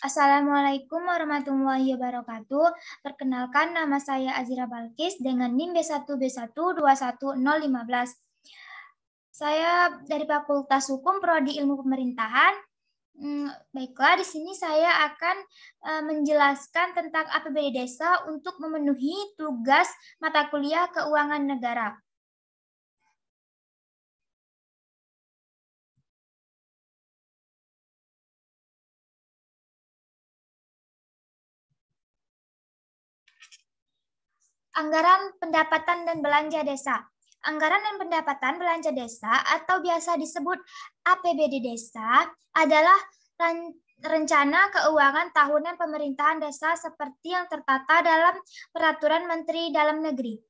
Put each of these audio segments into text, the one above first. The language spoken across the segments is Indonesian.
Assalamualaikum warahmatullahi wabarakatuh. Perkenalkan, nama saya Azira Balkis dengan NIM B1B121021015. Saya dari Fakultas Hukum Prodi Ilmu Pemerintahan. Baiklah, di sini saya akan menjelaskan tentang APBD Desa untuk memenuhi tugas mata kuliah Keuangan Negara. Anggaran pendapatan dan belanja desa. Anggaran dan pendapatan belanja desa atau biasa disebut APBD Desa adalah rencana keuangan tahunan pemerintahan desa seperti yang tertata dalam Peraturan Menteri Dalam Negeri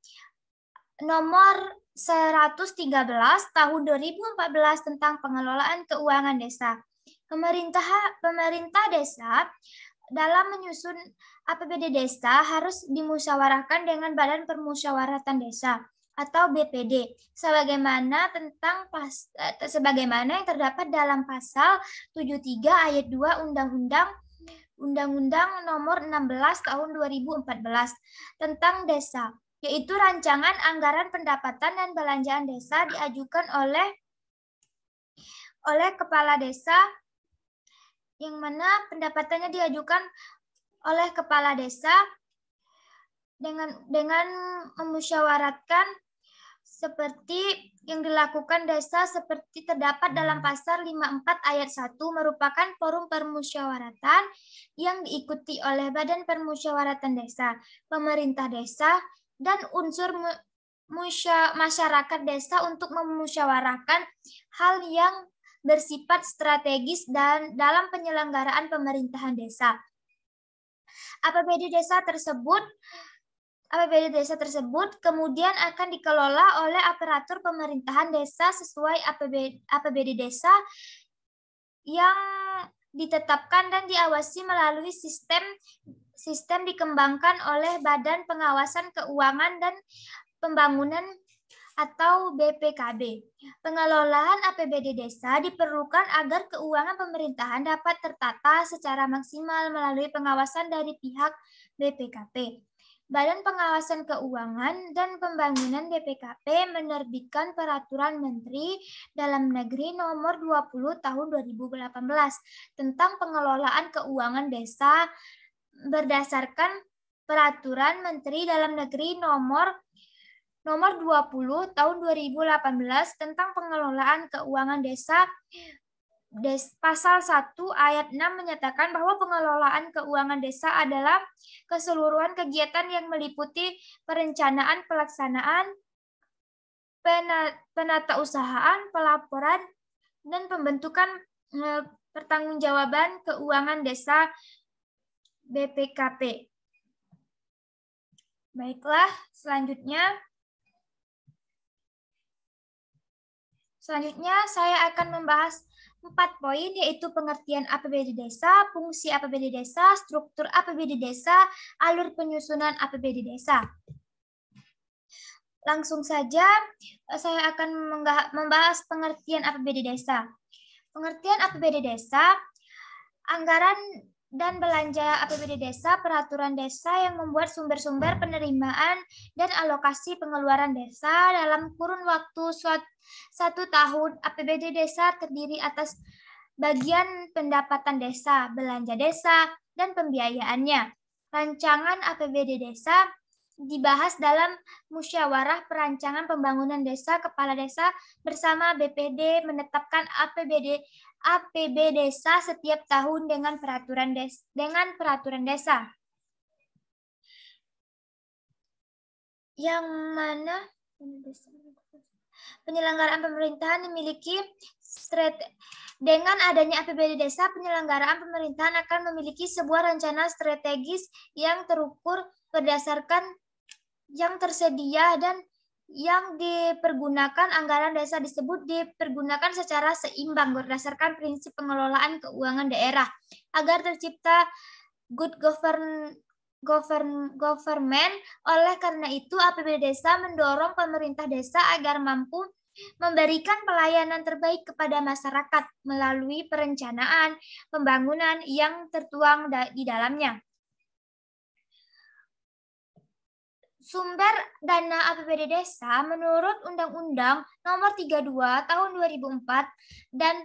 Nomor 113 Tahun 2014 tentang pengelolaan keuangan desa. Pemerintah desa dalam menyusun APBD Desa harus dimusyawarahkan dengan Badan Permusyawaratan Desa atau BPD sebagaimana yang terdapat dalam pasal 73 ayat 2 Undang-Undang Nomor 16 Tahun 2014 tentang Desa, yaitu rancangan anggaran pendapatan dan belanjaan desa diajukan oleh kepala desa, yang mana pendapatannya diajukan oleh kepala desa dengan memusyawaratkan seperti yang dilakukan desa seperti terdapat dalam pasal 54 ayat 1 merupakan forum permusyawaratan yang diikuti oleh Badan Permusyawaratan Desa, pemerintah desa, dan unsur masyarakat desa untuk memusyawarahkan hal yang bersifat strategis dan dalam penyelenggaraan pemerintahan desa. APBD tersebut kemudian akan dikelola oleh aparatur pemerintahan desa sesuai APBD Desa yang ditetapkan dan diawasi melalui sistem dikembangkan oleh Badan Pengawasan Keuangan dan Pembangunan atau BPKB. Pengelolaan APBD Desa diperlukan agar keuangan pemerintahan dapat tertata secara maksimal melalui pengawasan dari pihak BPKP. Badan Pengawasan Keuangan dan Pembangunan BPKP menerbitkan Peraturan Menteri Dalam Negeri Nomor 20 Tahun 2018 tentang pengelolaan keuangan desa berdasarkan Peraturan Menteri Dalam Negeri Nomor 20 Tahun 2018 tentang pengelolaan keuangan desa. Pasal 1 ayat 6 menyatakan bahwa pengelolaan keuangan desa adalah keseluruhan kegiatan yang meliputi perencanaan, pelaksanaan, penatausahaan, pelaporan, dan pembentukan pertanggungjawaban keuangan desa BPKP. Baiklah, selanjutnya saya akan membahas 4 poin, yaitu pengertian APBD Desa, fungsi APBD Desa, struktur APBD Desa, alur penyusunan APBD Desa. Langsung saja saya akan membahas pengertian APBD Desa. Pengertian APBD Desa, anggaran dan belanja APBD Desa, peraturan desa yang membuat sumber-sumber penerimaan dan alokasi pengeluaran desa dalam kurun waktu 1 tahun. APBD Desa terdiri atas bagian pendapatan desa, belanja desa, dan pembiayaannya. Rancangan APBD Desa dibahas dalam musyawarah perancangan pembangunan desa. Kepala desa bersama BPD menetapkan APB Desa setiap tahun dengan peraturan desa. Yang mana penyelenggaraan pemerintahan memiliki dengan adanya APBD Desa, penyelenggaraan pemerintahan akan memiliki sebuah rencana strategis yang terukur berdasarkan yang tersedia dan yang dipergunakan. Anggaran desa disebut dipergunakan secara seimbang berdasarkan prinsip pengelolaan keuangan daerah agar tercipta good government. Oleh karena itu, APBD Desa mendorong pemerintah desa agar mampu memberikan pelayanan terbaik kepada masyarakat melalui perencanaan pembangunan yang tertuang di dalamnya. Sumber dana APBD Desa menurut Undang-Undang Nomor 32 Tahun 2004 dan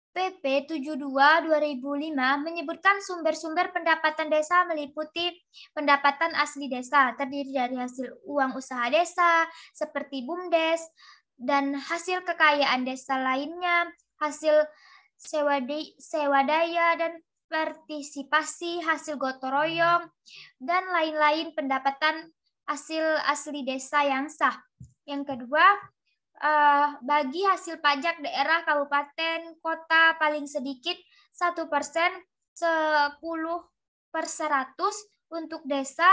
PP 72/2005 menyebutkan sumber-sumber pendapatan desa meliputi pendapatan asli desa, terdiri dari hasil uang usaha desa, seperti BUMDes, dan hasil kekayaan desa lainnya, hasil sewa daya dan partisipasi, hasil gotong royong, dan lain-lain pendapatan hasil asli desa yang sah. Yang kedua, bagi hasil pajak daerah, kabupaten, kota paling sedikit 1%, 10/100 untuk desa,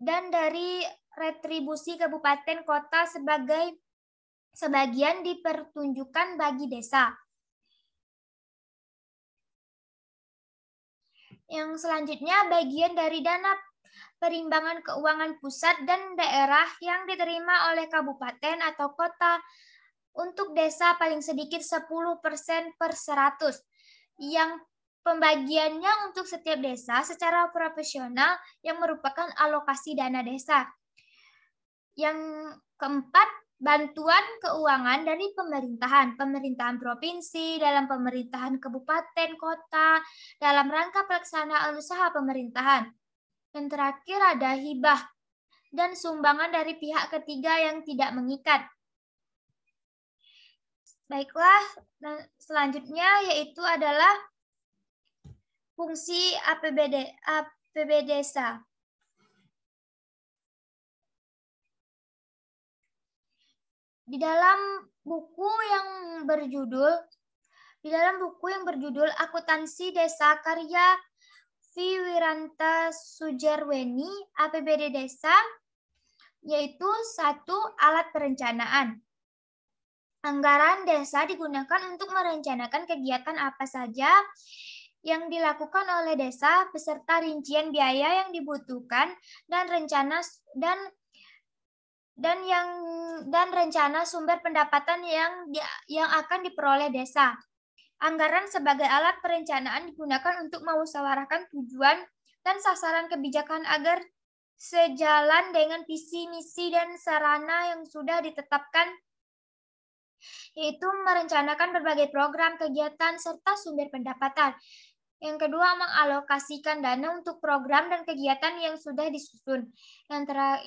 dan dari retribusi kabupaten kota sebagian dipertunjukkan bagi desa. Yang selanjutnya, bagian dari dana perimbangan keuangan pusat dan daerah yang diterima oleh kabupaten atau kota untuk desa paling sedikit 10%/100, yang pembagiannya untuk setiap desa secara proporsional yang merupakan alokasi dana desa. Yang keempat, bantuan keuangan dari pemerintahan provinsi, dalam pemerintahan kabupaten, kota, dalam rangka pelaksanaan usaha pemerintahan. Yang terakhir ada hibah dan sumbangan dari pihak ketiga yang tidak mengikat. Baiklah, selanjutnya yaitu adalah fungsi APBD Desa. Di dalam buku yang berjudul Akuntansi Desa karya Wiranta Sujarweni, APBD Desa, yaitu 1. Alat perencanaan. Anggaran desa digunakan untuk merencanakan kegiatan apa saja yang dilakukan oleh desa beserta rincian biaya yang dibutuhkan dan rencana sumber pendapatan yang akan diperoleh desa. Anggaran sebagai alat perencanaan digunakan untuk memusyawarahkan tujuan dan sasaran kebijakan agar sejalan dengan visi, misi, dan sarana yang sudah ditetapkan, yaitu merencanakan berbagai program, kegiatan, serta sumber pendapatan. Yang kedua, mengalokasikan dana untuk program dan kegiatan yang sudah disusun.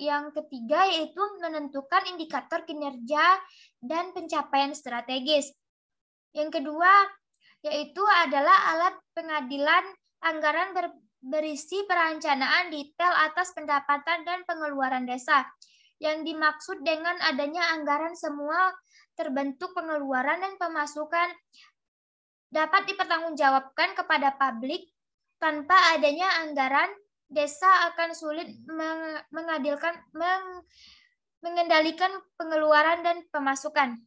Yang ketiga, yaitu menentukan indikator kinerja dan pencapaian strategis. Yang kedua, yaitu adalah alat pengadilan anggaran berisi perencanaan detail atas pendapatan dan pengeluaran desa. Yang dimaksud dengan adanya anggaran semua terbentuk pengeluaran dan pemasukan dapat dipertanggungjawabkan kepada publik. Tanpa adanya anggaran, desa akan sulit mengendalikan pengeluaran dan pemasukan.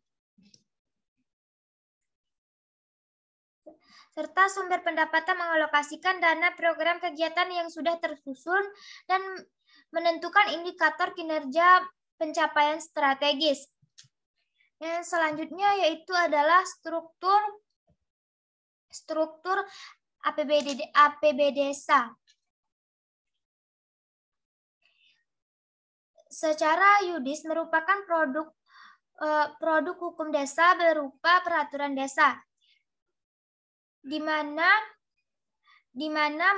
Serta sumber pendapatan mengalokasikan dana program kegiatan yang sudah tersusun dan menentukan indikator kinerja pencapaian strategis. Yang selanjutnya yaitu adalah struktur APBD Desa. Secara yuridis merupakan produk hukum desa berupa peraturan desa, di mana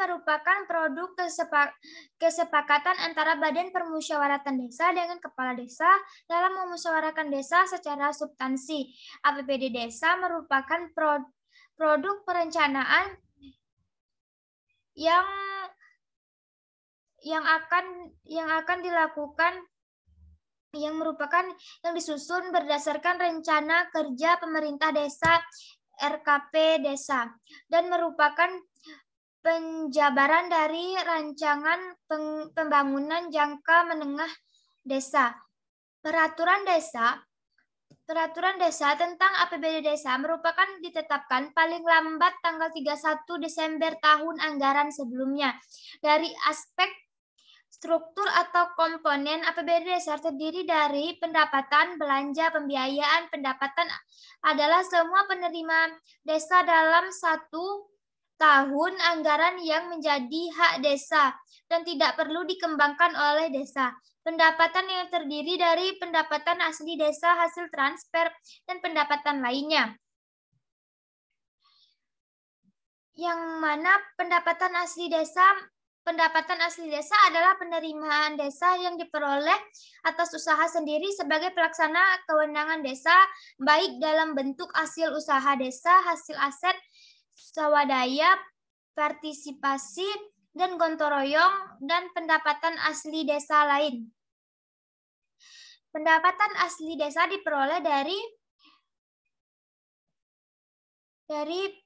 merupakan produk kesepakatan antara Badan Permusyawaratan Desa dengan Kepala Desa dalam memusyawarahkan desa secara substansi. APBD Desa merupakan produk perencanaan yang akan dilakukan, yang disusun berdasarkan rencana kerja pemerintah desa RKP Desa dan merupakan penjabaran dari rancangan pembangunan jangka menengah desa. Peraturan desa tentang APBD Desa merupakan ditetapkan paling lambat tanggal 31 Desember tahun anggaran sebelumnya. Dari aspek Struktur atau komponen APBD Desa terdiri dari pendapatan, belanja, pembiayaan. Pendapatan adalah semua penerima desa dalam satu tahun anggaran yang menjadi hak desa dan tidak perlu dikembangkan oleh desa. Pendapatan yang terdiri dari pendapatan asli desa, hasil transfer, dan pendapatan lainnya. Yang mana pendapatan asli desa adalah penerimaan desa yang diperoleh atas usaha sendiri sebagai pelaksana kewenangan desa, baik dalam bentuk hasil usaha desa, hasil aset swadaya, partisipasi, dan gotong royong, dan pendapatan asli desa lain. Pendapatan asli desa diperoleh dari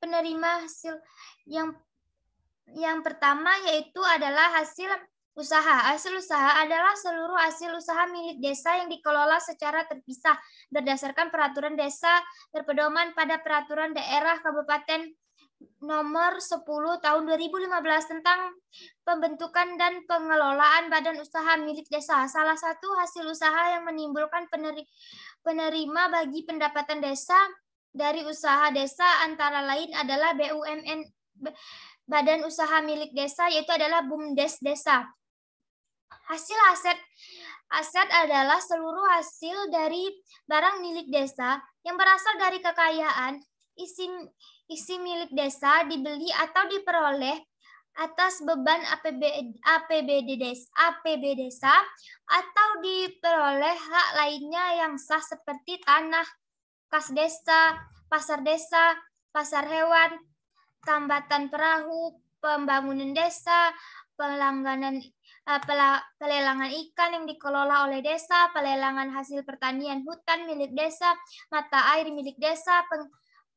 penerima hasil yang pertama yaitu adalah hasil usaha. Hasil usaha adalah seluruh hasil usaha milik desa yang dikelola secara terpisah berdasarkan peraturan desa berpedoman pada peraturan daerah kabupaten nomor 10 tahun 2015 tentang pembentukan dan pengelolaan badan usaha milik desa. Salah satu hasil usaha yang menimbulkan penerima bagi pendapatan desa dari usaha desa antara lain adalah BUMN, badan usaha milik desa, yaitu adalah BUMDes desa. Hasil aset adalah seluruh hasil dari barang milik desa yang berasal dari kekayaan isi milik desa dibeli atau diperoleh atas beban APBD desa atau diperoleh hak lainnya yang sah seperti tanah, kas desa, pasar hewan, tambatan perahu, pembangunan desa, pelelangan ikan yang dikelola oleh desa, pelelangan hasil pertanian hutan milik desa, mata air milik desa,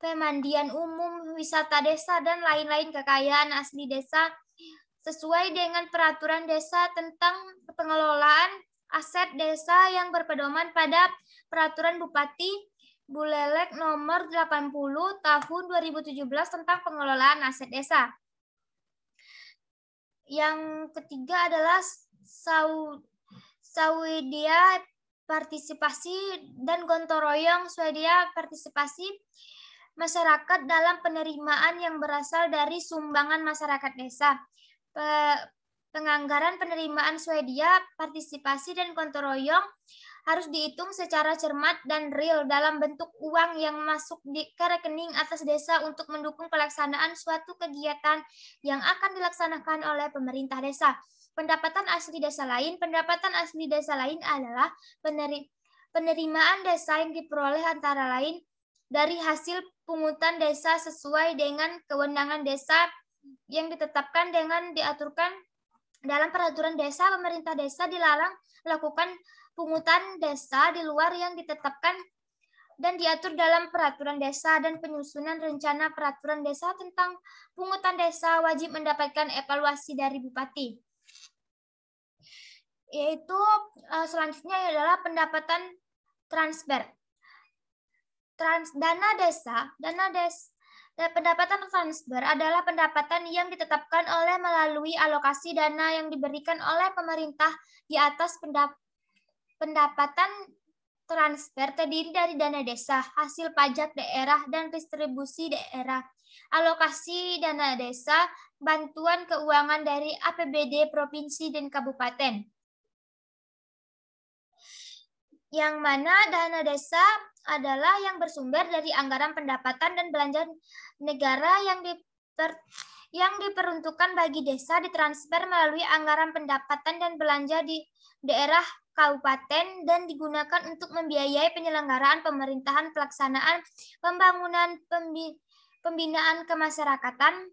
pemandian umum, wisata desa, dan lain-lain kekayaan asli desa sesuai dengan peraturan desa tentang pengelolaan aset desa yang berpedoman pada peraturan Bupati Bulelek nomor 80 tahun 2017 tentang pengelolaan aset desa. Yang ketiga adalah swadaya partisipasi dan gotong royong. Swadaya partisipasi masyarakat dalam penerimaan yang berasal dari sumbangan masyarakat desa. Penganggaran penerimaan swadaya partisipasi dan gotong royong harus dihitung secara cermat dan real dalam bentuk uang yang masuk ke rekening atas desa untuk mendukung pelaksanaan suatu kegiatan yang akan dilaksanakan oleh pemerintah desa. Pendapatan asli desa lain adalah penerimaan desa yang diperoleh antara lain dari hasil pungutan desa sesuai dengan kewenangan desa yang ditetapkan dengan diaturkan dalam peraturan desa. Pemerintah desa dilarang melakukan pungutan desa di luar yang ditetapkan dan diatur dalam peraturan desa, dan penyusunan rencana peraturan desa tentang pungutan desa wajib mendapatkan evaluasi dari bupati. Yaitu selanjutnya adalah pendapatan transfer. Pendapatan transfer adalah pendapatan yang ditetapkan melalui alokasi dana yang diberikan oleh pemerintah. Di atas pendapatan transfer terdiri dari dana desa, hasil pajak daerah, dan distribusi daerah, alokasi dana desa, bantuan keuangan dari APBD provinsi dan kabupaten. Yang mana dana desa adalah yang bersumber dari anggaran pendapatan dan belanja negara yang diperuntukkan bagi desa ditransfer melalui anggaran pendapatan dan belanja di daerah kabupaten dan digunakan untuk membiayai penyelenggaraan pemerintahan, pelaksanaan pembangunan, pembinaan kemasyarakatan,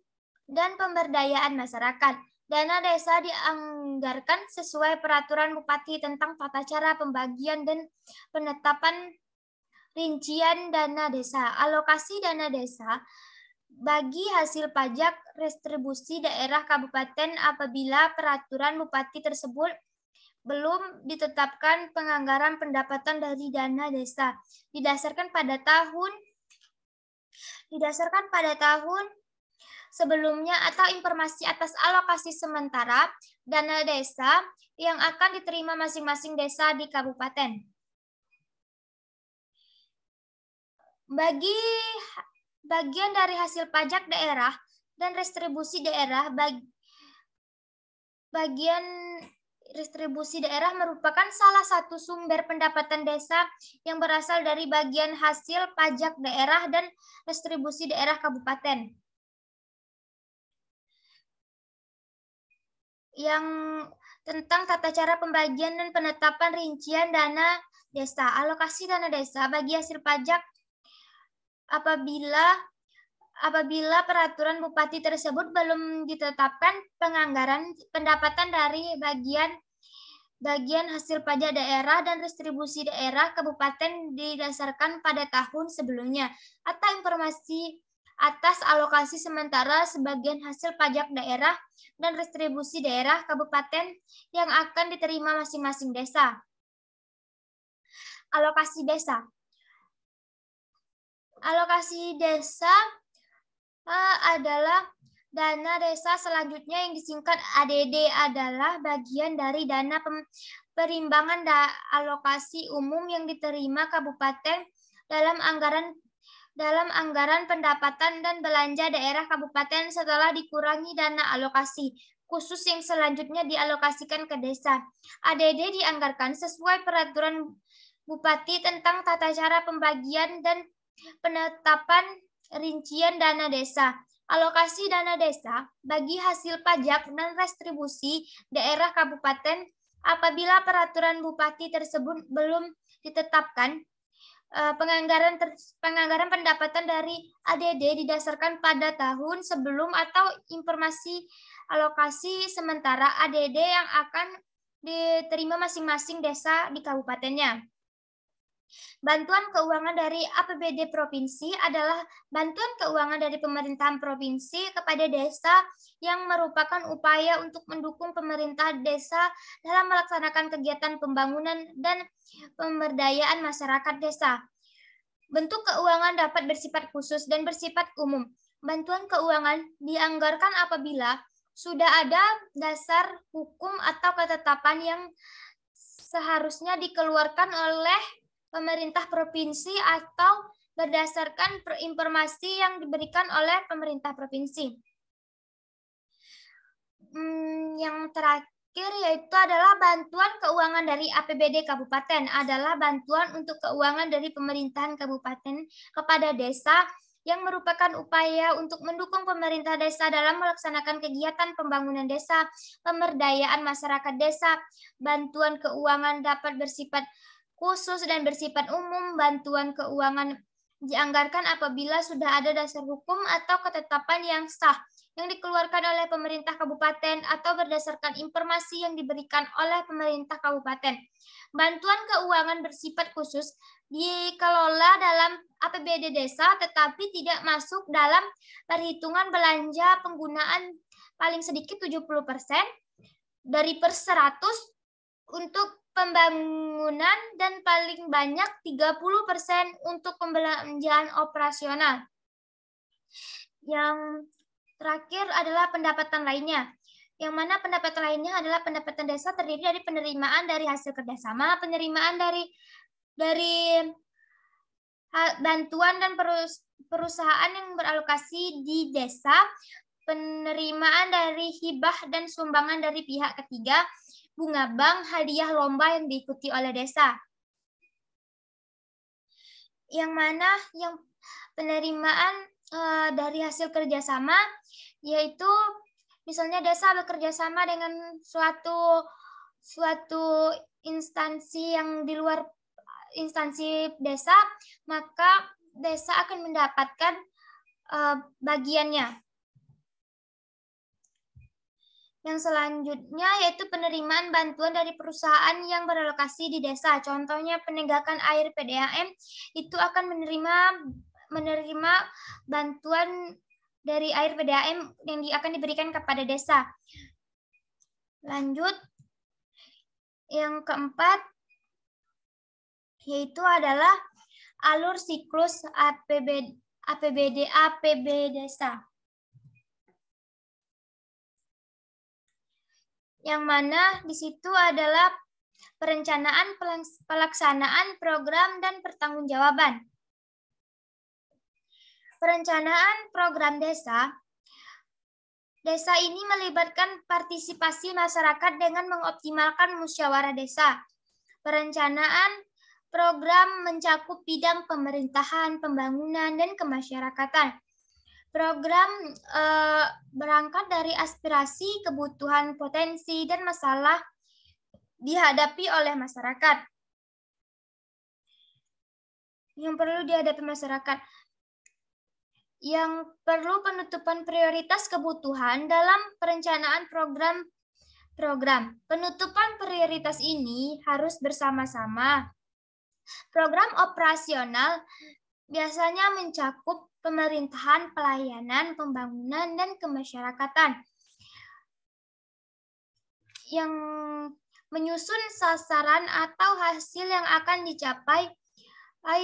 dan pemberdayaan masyarakat. Dana desa dianggarkan sesuai peraturan bupati tentang tata cara pembagian dan penetapan rincian dana desa. Alokasi dana desa bagi hasil pajak restribusi daerah kabupaten apabila peraturan bupati tersebut belum ditetapkan penganggaran pendapatan dari dana desa didasarkan pada tahun sebelumnya atau informasi atas alokasi sementara dana desa yang akan diterima masing-masing desa di kabupaten. Bagi bagian dari hasil pajak daerah dan restribusi daerah, bagian restribusi daerah merupakan salah satu sumber pendapatan desa yang berasal dari bagian hasil pajak daerah dan restribusi daerah kabupaten. Yang tentang tata cara pembagian dan penetapan rincian dana desa. Alokasi dana desa bagi hasil pajak apabila peraturan bupati tersebut belum ditetapkan, penganggaran pendapatan dari bagian hasil pajak daerah dan restribusi daerah kabupaten didasarkan pada tahun sebelumnya atau informasi atas alokasi sementara sebagian hasil pajak daerah dan restribusi daerah kabupaten yang akan diterima masing-masing desa. Alokasi desa. Alokasi desa adalah dana desa selanjutnya yang disingkat ADD adalah bagian dari dana perimbangan alokasi umum yang diterima kabupaten dalam anggaran pendapatan dan belanja daerah kabupaten setelah dikurangi dana alokasi khusus yang selanjutnya dialokasikan ke desa. ADD dianggarkan sesuai peraturan bupati tentang tata cara pembagian dan penetapan rincian dana desa. Alokasi dana desa bagi hasil pajak dan restribusi daerah kabupaten apabila peraturan bupati tersebut belum ditetapkan, penganggaran pendapatan dari ADD didasarkan pada tahun sebelum atau informasi alokasi sementara ADD yang akan diterima masing-masing desa di kabupatennya. Bantuan keuangan dari APBD provinsi adalah bantuan keuangan dari pemerintahan provinsi kepada desa yang merupakan upaya untuk mendukung pemerintah desa dalam melaksanakan kegiatan pembangunan dan pemberdayaan masyarakat desa. Bentuk keuangan dapat bersifat khusus dan bersifat umum. Bantuan keuangan dianggarkan apabila sudah ada dasar hukum atau ketetapan yang seharusnya dikeluarkan oleh pemerintah provinsi atau berdasarkan informasi yang diberikan oleh pemerintah provinsi. Yang terakhir yaitu adalah bantuan keuangan dari APBD kabupaten adalah bantuan untuk keuangan dari pemerintahan kabupaten kepada desa yang merupakan upaya untuk mendukung pemerintah desa dalam melaksanakan kegiatan pembangunan desa, pemberdayaan masyarakat desa. Bantuan keuangan dapat bersifat khusus dan bersifat umum. Bantuan keuangan dianggarkan apabila sudah ada dasar hukum atau ketetapan yang sah yang dikeluarkan oleh pemerintah kabupaten atau berdasarkan informasi yang diberikan oleh pemerintah kabupaten. Bantuan keuangan bersifat khusus dikelola dalam APBD desa tetapi tidak masuk dalam perhitungan belanja penggunaan paling sedikit 70% dari per 100 untuk pembangunan dan paling banyak 30% untuk pembelanjaan operasional. Yang terakhir adalah pendapatan lainnya. Yang mana pendapatan lainnya adalah pendapatan desa terdiri dari penerimaan dari hasil kerjasama, penerimaan dari bantuan dan perusahaan yang beralokasi di desa, penerimaan dari hibah dan sumbangan dari pihak ketiga, bunga bank, hadiah lomba yang diikuti oleh desa. Yang mana yang penerimaan dari hasil kerjasama, yaitu misalnya desa bekerja sama dengan suatu instansi yang di luar instansi desa, maka desa akan mendapatkan bagiannya. Yang selanjutnya yaitu penerimaan bantuan dari perusahaan yang beralokasi di desa. Contohnya penegakan air PDAM itu akan menerima bantuan dari air PDAM yang akan diberikan kepada desa. Lanjut, yang keempat yaitu adalah alur siklus APBD desa. yang mana di situ adalah perencanaan, pelaksanaan program, dan pertanggungjawaban. Perencanaan program desa. Desa ini melibatkan partisipasi masyarakat dengan mengoptimalkan musyawarah desa. Perencanaan program mencakup bidang pemerintahan, pembangunan, dan kemasyarakatan. Program berangkat dari aspirasi, kebutuhan, potensi, dan masalah dihadapi oleh masyarakat. Yang perlu dihadapi masyarakat. Yang perlu penutupan prioritas kebutuhan dalam perencanaan program. Penutupan prioritas ini harus bersama-sama. Program operasional biasanya mencakup pemerintahan, pelayanan, pembangunan, dan kemasyarakatan. Yang menyusun sasaran atau hasil yang akan dicapai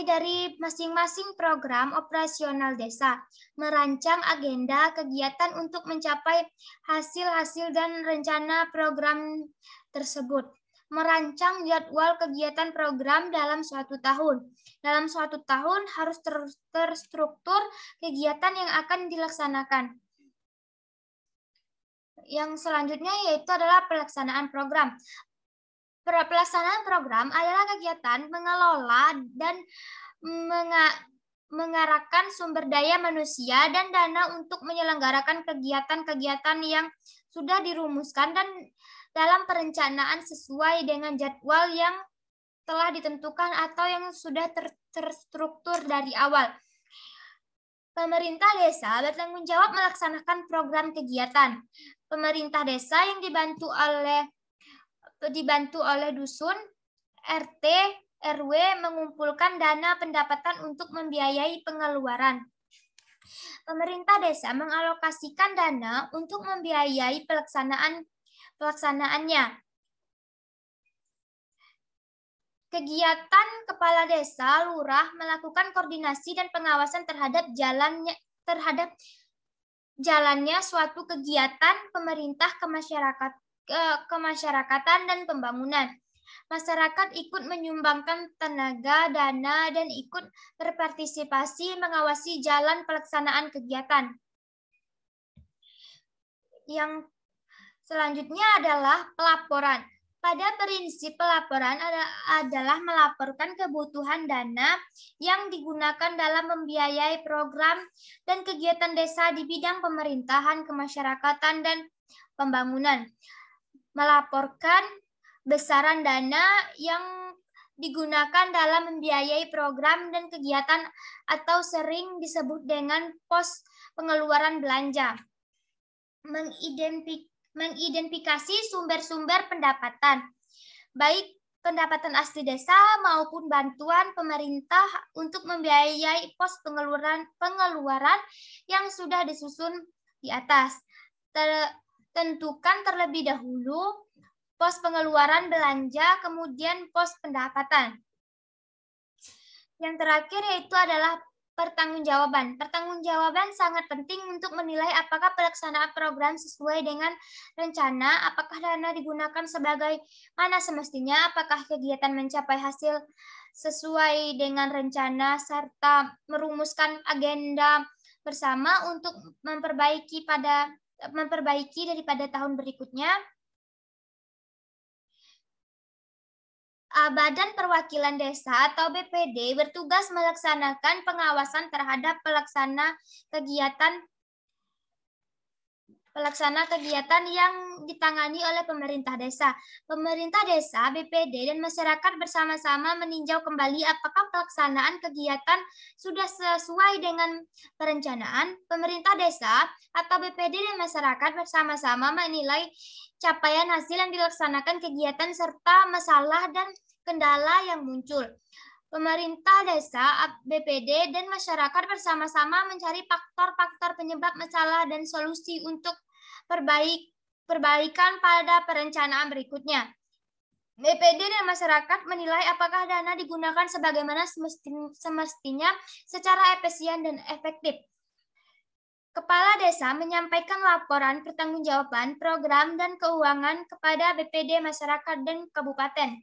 dari masing-masing program operasional desa, merancang agenda kegiatan untuk mencapai hasil-hasil dan rencana program tersebut, merancang jadwal kegiatan program dalam suatu tahun. Dalam suatu tahun harus terstruktur kegiatan yang akan dilaksanakan. Yang selanjutnya yaitu adalah pelaksanaan program. Pelaksanaan program adalah kegiatan mengelola dan mengarahkan sumber daya manusia dan dana untuk menyelenggarakan kegiatan-kegiatan yang sudah dirumuskan dan dalam perencanaan sesuai dengan jadwal yang telah ditentukan atau yang sudah terstruktur dari awal. Pemerintah desa bertanggung jawab melaksanakan program kegiatan. Pemerintah desa yang dibantu oleh dusun, RT, RW mengumpulkan dana pendapatan untuk membiayai pengeluaran. Pemerintah desa mengalokasikan dana untuk membiayai pelaksanaannya. Kegiatan kepala desa, lurah melakukan koordinasi dan pengawasan terhadap jalannya suatu kegiatan pemerintah kemasyarakatan dan pembangunan. Masyarakat ikut menyumbangkan tenaga, dana, dan ikut berpartisipasi mengawasi jalan pelaksanaan kegiatan. Yang selanjutnya adalah pelaporan. Pada prinsip pelaporan adalah melaporkan kebutuhan dana yang digunakan dalam membiayai program dan kegiatan desa di bidang pemerintahan, kemasyarakatan, dan pembangunan. Melaporkan besaran dana yang digunakan dalam membiayai program dan kegiatan atau sering disebut dengan pos pengeluaran belanja. Mengidentifikasi sumber-sumber pendapatan, baik pendapatan asli desa maupun bantuan pemerintah untuk membiayai pos pengeluaran yang sudah disusun di atas. Tentukan terlebih dahulu pos pengeluaran belanja, kemudian pos pendapatan. Yang terakhir yaitu adalah pertanggungjawaban. Pertanggungjawaban sangat penting untuk menilai apakah pelaksanaan program sesuai dengan rencana, apakah dana digunakan sebagaimana semestinya, apakah kegiatan mencapai hasil sesuai dengan rencana, serta merumuskan agenda bersama untuk memperbaiki daripada tahun berikutnya. Badan Perwakilan Desa atau BPD bertugas melaksanakan pengawasan terhadap pelaksana kegiatan yang ditangani oleh pemerintah desa. Pemerintah desa, BPD, dan masyarakat bersama-sama meninjau kembali apakah pelaksanaan kegiatan sudah sesuai dengan perencanaan. Pemerintah desa atau BPD dan masyarakat bersama-sama menilai capaian hasil yang dilaksanakan kegiatan serta masalah dan kendala yang muncul. Pemerintah desa, BPD, dan masyarakat bersama-sama mencari faktor-faktor penyebab masalah dan solusi untuk perbaikan pada perencanaan berikutnya. BPD dan masyarakat menilai apakah dana digunakan sebagaimana semestinya secara efisien dan efektif. Kepala Desa menyampaikan laporan pertanggungjawaban program dan keuangan kepada BPD masyarakat dan kabupaten.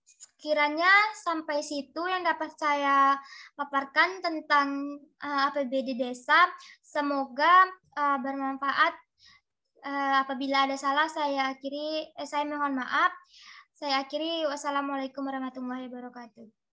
Sekiranya sampai situ yang dapat saya paparkan tentang APBD Desa. Semoga bermanfaat. Apabila ada salah, saya mohon maaf. Saya akhiri. Wassalamualaikum warahmatullahi wabarakatuh.